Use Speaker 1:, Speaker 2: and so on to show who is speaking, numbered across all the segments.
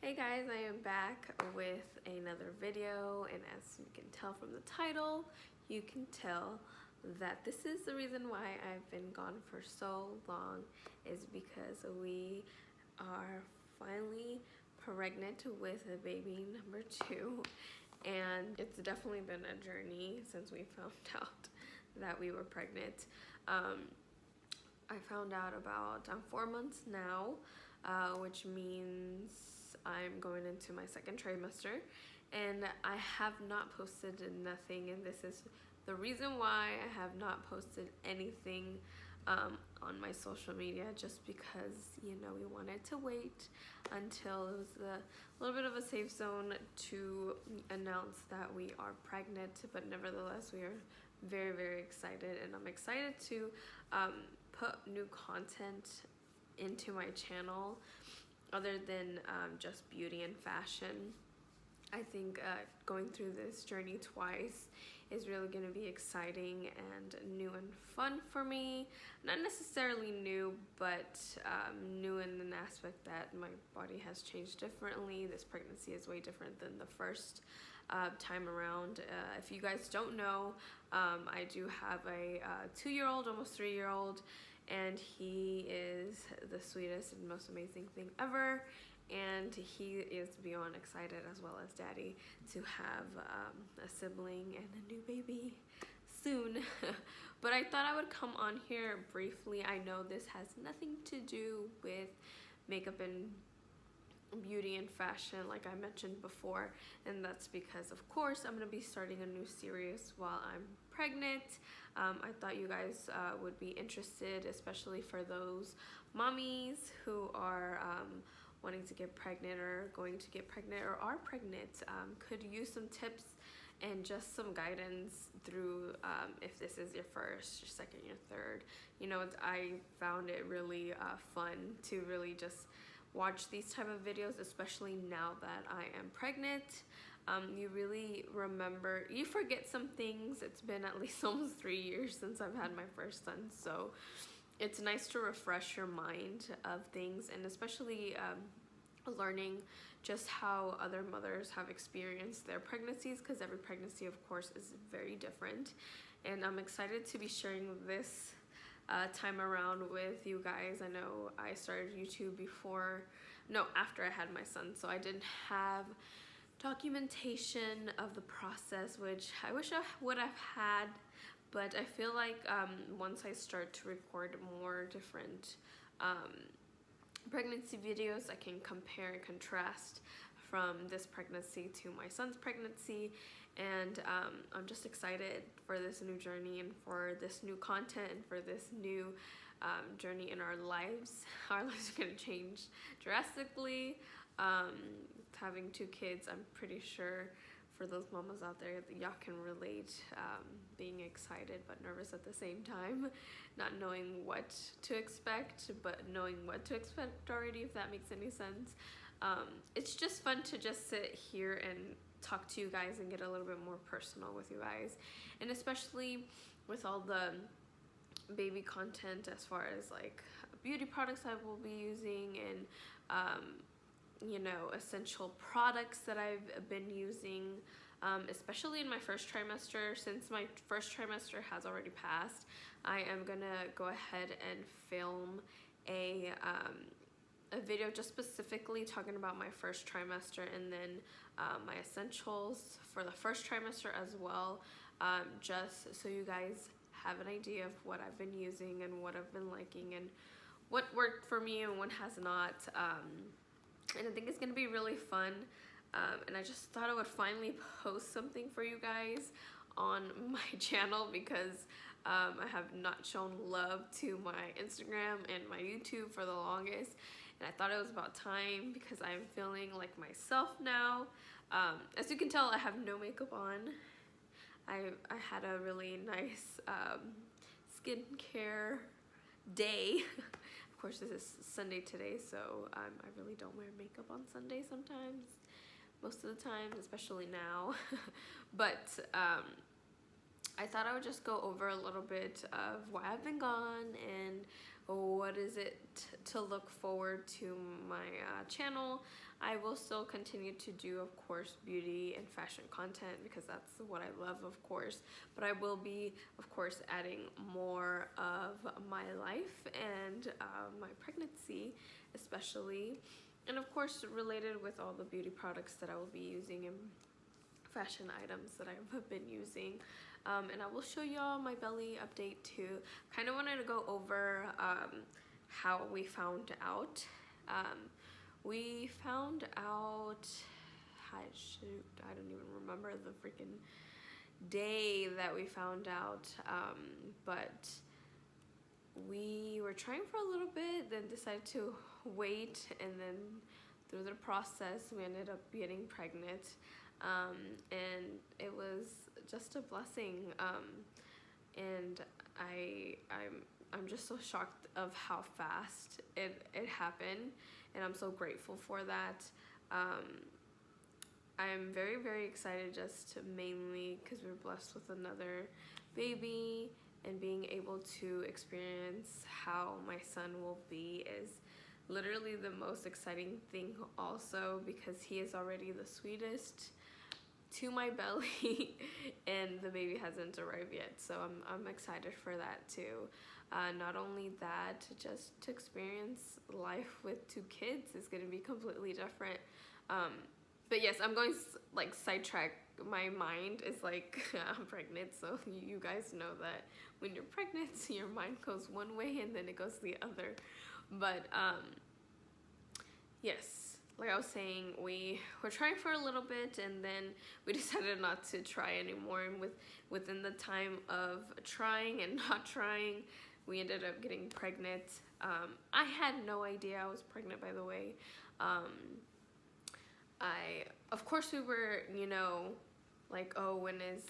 Speaker 1: Hey guys, I am back with another video, and as you can tell from the title, you can tell that this is the reason why I've been gone for so long, is because we are finally pregnant with a baby number 2, and it's definitely been a journey since we found out that we were pregnant. I found out I'm 4 months now, which means I'm going into my second trimester, and I have not posted nothing, and this is the reason why I have not posted anything on my social media, just because, you know, we wanted to wait until it was a little bit of a safe zone to announce that we are pregnant. But nevertheless, we are very, very excited, and I'm excited to put new content into my channel other than just beauty and fashion. I think going through this journey twice is really going to be exciting and new and fun for me. Not necessarily new, but new in an aspect that my body has changed differently. This pregnancy is way different than the first time around. If you guys don't know, I do have a 2-year-old, almost 3-year-old, and he is the sweetest and most amazing thing ever, and he is beyond excited, as well as daddy, to have a sibling and a new baby soon. But I thought I would come on here briefly. I know this has nothing to do with makeup and beauty and fashion like I mentioned before, and that's because, of course, I'm going to be starting a new series while I'm pregnant. I thought you guys would be interested, especially for those mommies who are wanting to get pregnant or going to get pregnant or are pregnant, could use some tips and just some guidance through if this is your first, your second, your third. You know, I found it really fun to really just watch these type of videos, especially now that I am pregnant. You really remember, you forget some things. It's been at least almost 3 years since I've had my first son, so it's nice to refresh your mind of things, and especially learning just how other mothers have experienced their pregnancies, because every pregnancy, of course, is very different. And I'm excited to be sharing this time around with you guys. I know I started YouTube after I had my son, so I didn't have documentation of the process, which I wish I would have had. But I feel like once I start to record more different pregnancy videos, I can compare and contrast from this pregnancy to my son's pregnancy. And I'm just excited for this new journey and for this new content and for this new journey in our lives. Our lives are going to change drastically. Having 2 kids, I'm pretty sure for those mamas out there, y'all can relate, being excited but nervous at the same time, not knowing what to expect but knowing what to expect already, if that makes any sense. It's just fun to just sit here and talk to you guys and get a little bit more personal with you guys, and especially with all the baby content as far as like beauty products I will be using, and you know, essential products that I've been using, especially in my first trimester. Since my first trimester has already passed, I am gonna go ahead and film a video just specifically talking about my first trimester, and then my essentials for the first trimester as well, just so you guys have an idea of what I've been using and what I've been liking and what worked for me and what has not. And I think it's gonna be really fun, and I just thought I would finally post something for you guys on my channel, because I have not shown love to my Instagram and my YouTube for the longest, and I thought it was about time, because I'm feeling like myself now. As you can tell, I have no makeup on. I had a really nice skincare day. Of course, this is Sunday today, so I really don't wear makeup on Sunday sometimes, most of the time, especially now. But I thought I would just go over a little bit of why I've been gone and what is it to look forward to my channel. I will still continue to do, of course, beauty and fashion content because that's what I love, of course, but I will be, of course, adding more of my life and my pregnancy especially, and of course related with all the beauty products that I will be using and fashion items that I've been using. And I will show y'all my belly update too. Kind of wanted to go over how we found out. We found out, shoot, I don't even remember the freaking day that we found out, but we were trying for a little bit, then decided to wait, and then through the process we ended up getting pregnant, and it was just a blessing, and I'm just so shocked of how fast it happened, and I'm so grateful for that. I'm very, very excited just to mainly because we're blessed with another baby, and being able to experience how my son will be is literally the most exciting thing also, because he is already the sweetest to my belly and the baby hasn't arrived yet, so I'm excited for that too. Not only that, just to experience life with 2 kids is going to be completely different. But yes, I'm going like sidetrack. My mind is like I'm pregnant, so you guys know that when you're pregnant your mind goes one way and then it goes the other. But yes, like I was saying, we were trying for a little bit and then we decided not to try anymore, and within the time of trying and not trying, we ended up getting pregnant. I had no idea I was pregnant, by the way. Of course we were, you know, like, oh, when's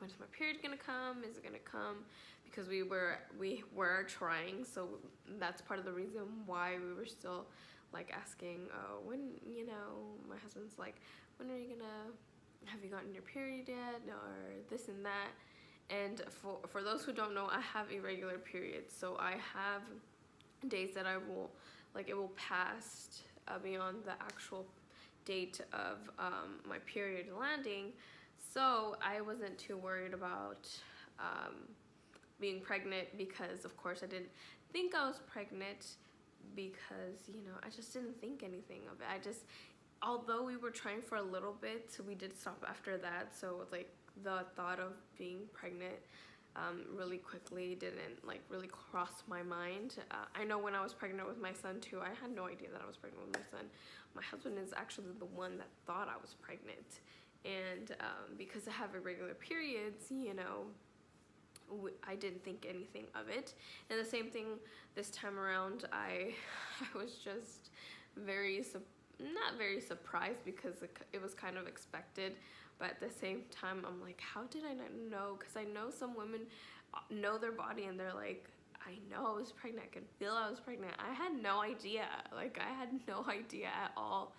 Speaker 1: my period gonna come? Is it gonna come? Because we were trying, so that's part of the reason why we were still like asking, oh, when, you know, my husband's like, when are you gonna, have you gotten your period yet, or this and that. And for those who don't know, I have irregular periods, so I have days that I will, like, it will pass beyond the actual date of my period landing. So I wasn't too worried about being pregnant, because of course I didn't think I was pregnant, because, you know, I just didn't think anything of it. Although we were trying for a little bit, so we did stop after that, so like the thought of being pregnant really quickly didn't like really cross my mind. I know when I was pregnant with my son too, I had no idea that I was pregnant with my son. My husband is actually the one that thought I was pregnant, and because I have irregular periods, you know, I didn't think anything of it. And the same thing this time around, I was just not very surprised, because it was kind of expected, but at the same time I'm like, how did I not know? Because I know some women know their body and they're like, I know I was pregnant, I could feel I was pregnant. I had no idea, like I had no idea at all.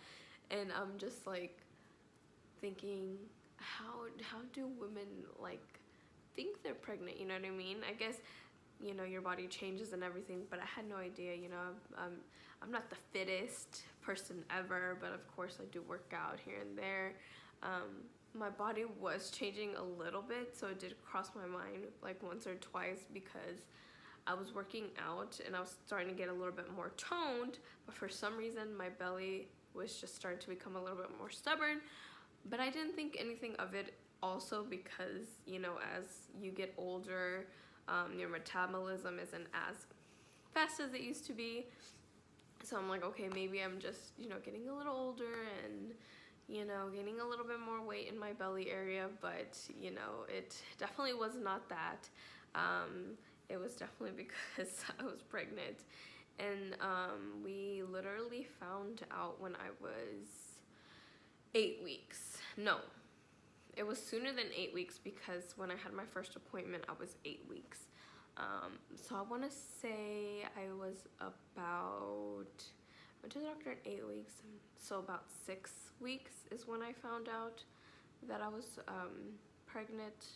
Speaker 1: And I'm just like thinking, how do women like think they're pregnant, you know what I mean? I guess, you know, your body changes and everything, but I had no idea, you know. I'm not the fittest person ever, but of course I do work out here and there. My body was changing a little bit, so it did cross my mind like once or twice, because I was working out and I was starting to get a little bit more toned, but for some reason my belly was just starting to become a little bit more stubborn. But I didn't think anything of it, also because, you know, as you get older, your metabolism isn't as fast as it used to be. So I'm like, okay, maybe I'm just, you know, getting a little older and, you know, gaining a little bit more weight in my belly area. But, you know, it definitely was not that. It was definitely because I was pregnant. And we literally found out when I was 8 weeks. No, it was sooner than 8 weeks, because when I had my first appointment I was 8 weeks. So I want to say I went to the doctor at 8 weeks, so about 6 weeks is when I found out that I was pregnant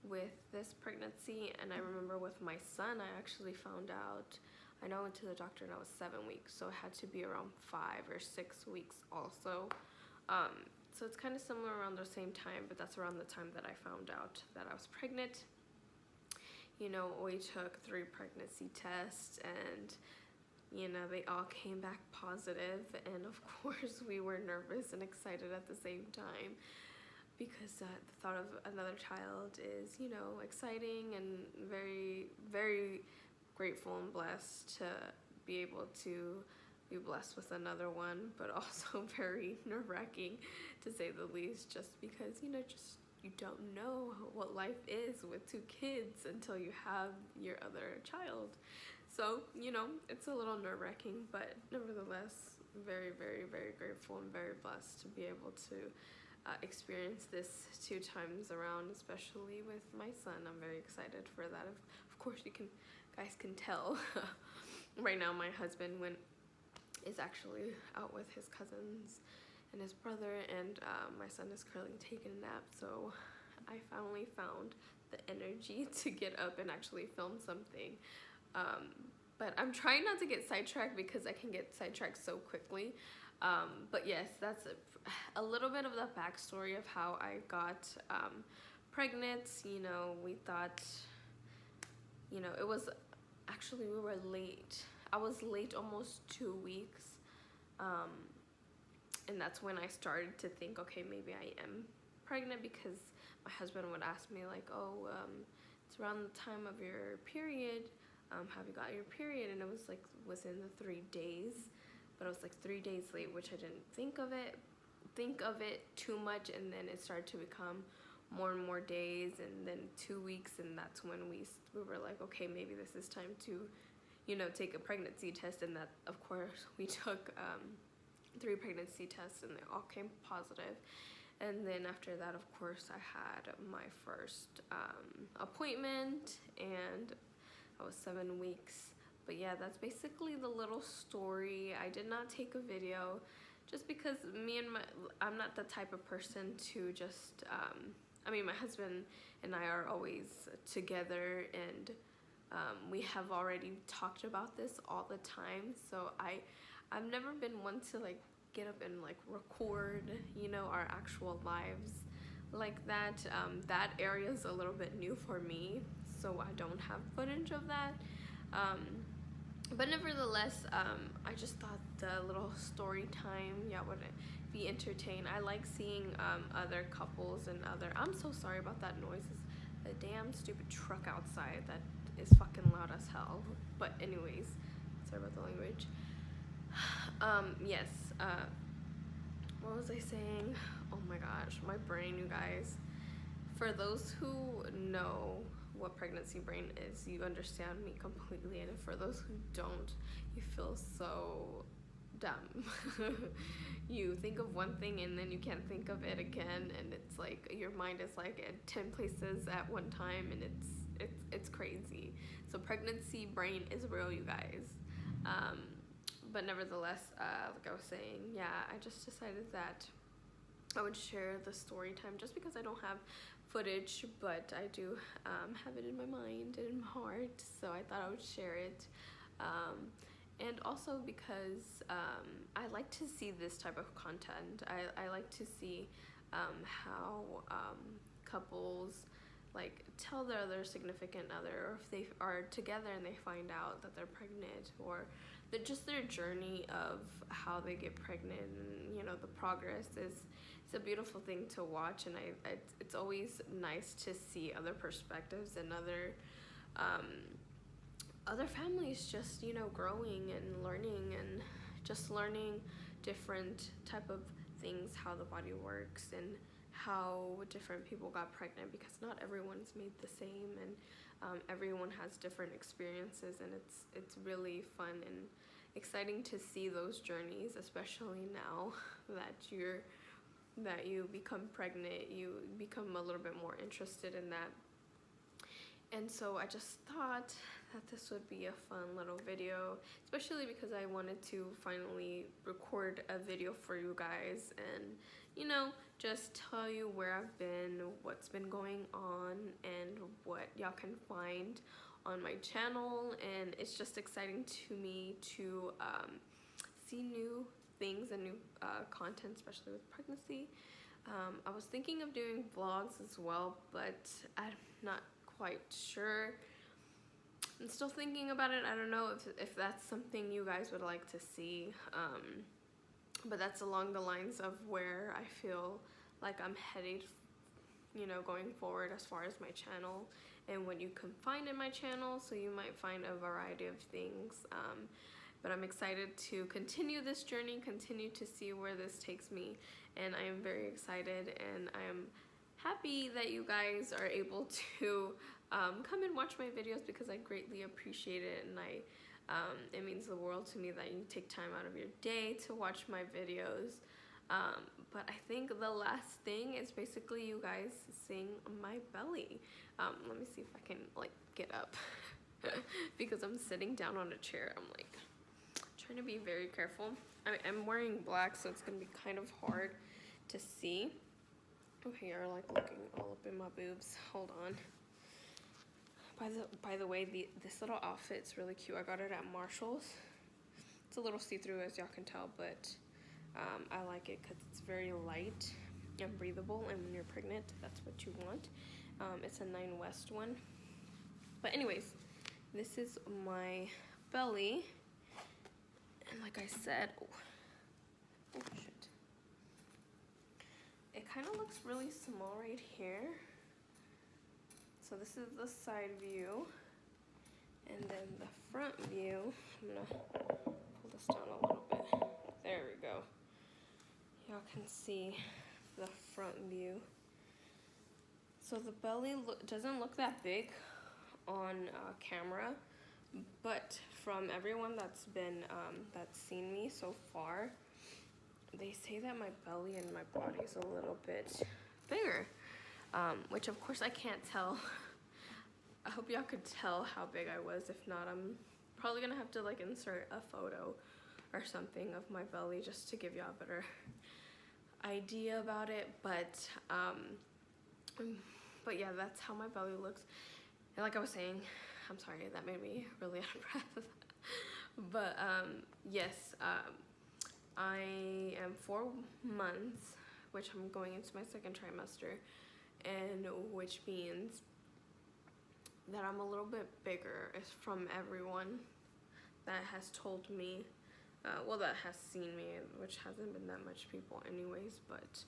Speaker 1: with this pregnancy. And I remember with my son, I actually found out I know I went to the doctor and I was 7 weeks, so it had to be around 5 or 6 weeks also. So it's kind of similar around the same time, but that's around the time that I found out that I was pregnant. You know, we took 3 pregnancy tests, and you know, they all came back positive, and of course we were nervous and excited at the same time, because the thought of another child is, you know, exciting, and very, very grateful and blessed to be able to be blessed with another one, but also very nerve-wracking to say the least, just because, you know, just you don't know what life is with 2 kids until you have your other child. So, you know, it's a little nerve-wracking, but nevertheless, very, very, very grateful and very blessed to be able to experience this 2 times around, especially with my son. I'm very excited for that. Of course, guys can tell. Right now, my husband is actually out with his cousins and his brother, and my son is currently taking a nap. So I finally found the energy to get up and actually film something. But I'm trying not to get sidetracked, because I can get sidetracked so quickly. But yes, that's a little bit of the backstory of how I got pregnant. You know, we thought, you know, it was actually, we were late. I was late almost 2 weeks. And that's when I started to think, okay, maybe I am pregnant, because my husband would ask me like, oh, it's around the time of your period. Have you got your period? And it was like within the 3 days, but it was like 3 days late, which I didn't think of it too much. And then it started to become more and more days, and then 2 weeks, and that's when we were like, okay, maybe this is time to, you know, take a pregnancy test. And that, of course, we took 3 pregnancy tests, and they all came positive. And then after that, of course, I had my first appointment, and I was 7 weeks. But yeah, that's basically the little story. I did not take a video, just because I'm not the type of person to just, I mean, my husband and I are always together, and we have already talked about this all the time. So I've never been one to like get up and like record, you know, our actual lives like that. That area is a little bit new for me, so I don't have footage of that. But nevertheless, I just thought the little story time, yeah, would be entertained. I like seeing other couples and I'm so sorry about that noise. It's a damn stupid truck outside that is fucking loud as hell. But anyways, sorry about the language. Yes, what was I saying? Oh my gosh, my brain, you guys. For those who know what pregnancy brain is, you understand me completely, and for those who don't, you feel so dumb. You think of one thing and then you can't think of it again, and it's like your mind is like at 10 places at one time, and it's crazy. So pregnancy brain is real, you guys. But nevertheless, like I was saying, yeah, I just decided that I would share the story time, just because I don't have footage, but I do have it in my mind and in my heart, so I thought I would share it. And also because I like to see this type of content. I like to see how couples like tell their other significant other, or if they are together and they find out that they're pregnant, or just their journey of how they get pregnant, and you know, the progress is, it's a beautiful thing to watch. And it's always nice to see other perspectives and other families just, you know, growing and learning, and just learning different type of things, how the body works, and how different people got pregnant, because not everyone's made the same, and everyone has different experiences, and it's really fun and exciting to see those journeys, especially now that you become pregnant. You become a little bit more interested in that. And so I just thought that this would be a fun little video, especially because I wanted to finally record a video for you guys, and you know, just tell you where I've been, what's been going on, and what y'all can find on my channel, and it's just exciting to me to see new things and new content, especially with pregnancy. I was thinking of doing vlogs as well, but I'm not quite sure. I'm still thinking about it. I don't know if that's something you guys would like to see, but that's along the lines of where I feel like I'm headed, you know, going forward as far as my channel and what you can find in my channel. So you might find a variety of things, but I'm excited to continue this journey, continue to see where this takes me, and I am very excited, and I am happy that you guys are able to come and watch my videos, because I greatly appreciate it, and it means the world to me that you take time out of your day to watch my videos. But I think the last thing is basically you guys seeing my belly. Let me see if I can like get up because I'm sitting down on a chair. I'm like trying to be very careful. I'm wearing black, so it's gonna be kind of hard to see. Okay, you're like looking all up in my boobs. Hold on. By the way, this little outfit's really cute. I got it at Marshall's. It's a little see-through, as y'all can tell, but I like it because it's very light and breathable, and when you're pregnant, that's what you want. It's a 9 West one. But anyways, this is my belly, and like I said, oh shit. It kind of looks really small right here. So this is the side view, and then the front view, I'm gonna pull this down a little bit. There we go. Y'all can see the front view. So the belly doesn't look that big on camera, but from everyone that's seen me so far, they say that my belly and my body is a little bit bigger. Which of course I can't tell. I hope y'all could tell how big I was. If not, I'm probably gonna have to like insert a photo or something of my belly just to give y'all a better idea about it. But yeah, that's how my belly looks. And like I was saying, I'm sorry, that made me really out of breath. But yes, I am 4 months, which I'm going into my 2nd trimester, and which means that I'm a little bit bigger from everyone that has told me, well, that has seen me, which hasn't been that much people anyways, but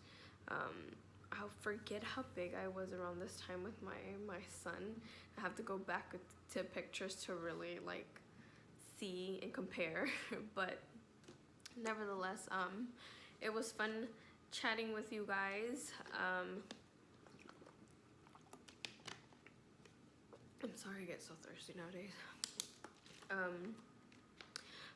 Speaker 1: I'll forget how big I was around this time with my son. I have to go back to pictures to really like see and compare. But nevertheless, it was fun chatting with you guys. I'm sorry I get so thirsty nowadays.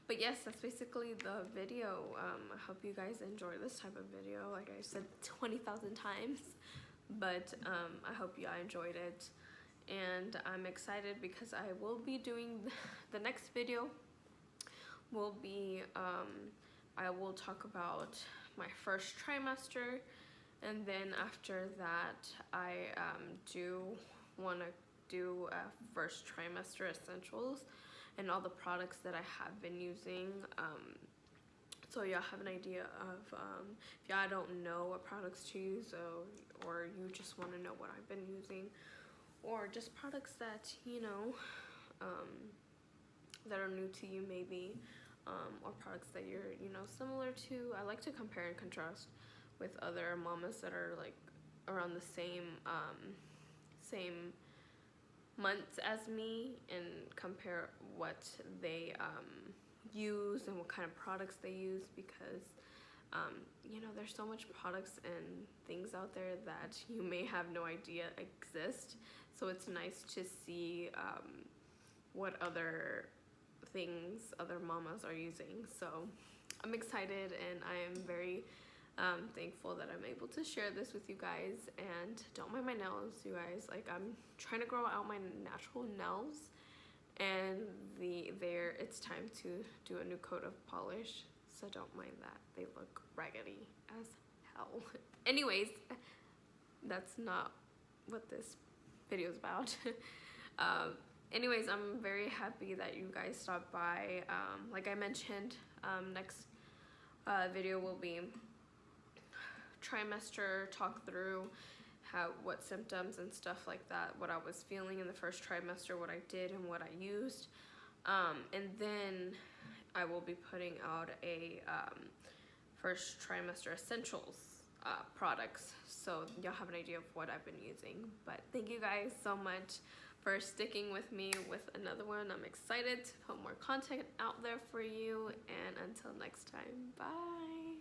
Speaker 1: But yes, that's basically the video. I hope you guys enjoy this type of video, like I said 20,000 times. But I hope you enjoyed it. And I'm excited because I will be doing the next video will be, I will talk about my 1st trimester. And then after that, I do want to do a 1st trimester essentials and all the products that I have been using, so y'all have an idea of if y'all don't know what products to use, or you just want to know what I've been using, or just products that you know that are new to you maybe, or products that you're similar to. I like to compare and contrast with other mamas that are like around the same months as me, and compare what they use and what kind of products they use, because there's so much products and things out there that you may have no idea exist. So it's nice to see what other things other mamas are using. So I'm excited, and I am very thankful that I'm able to share this with you guys. And don't mind my nails, you guys. Like, I'm trying to grow out my natural nails, and it's time to do a new coat of polish, so don't mind that. They look raggedy as hell. Anyways, that's not what this video is about. anyways, I'm very happy that you guys stopped by. Like I mentioned, next video will be trimester talk through what symptoms and stuff like that, what I was feeling in the first trimester, what I did and what I used. And then I will be putting out a first trimester essentials products, so y'all have an idea of what I've been using. But thank you guys so much for sticking with me with another one. I'm excited to put more content out there for you, and until next time, bye.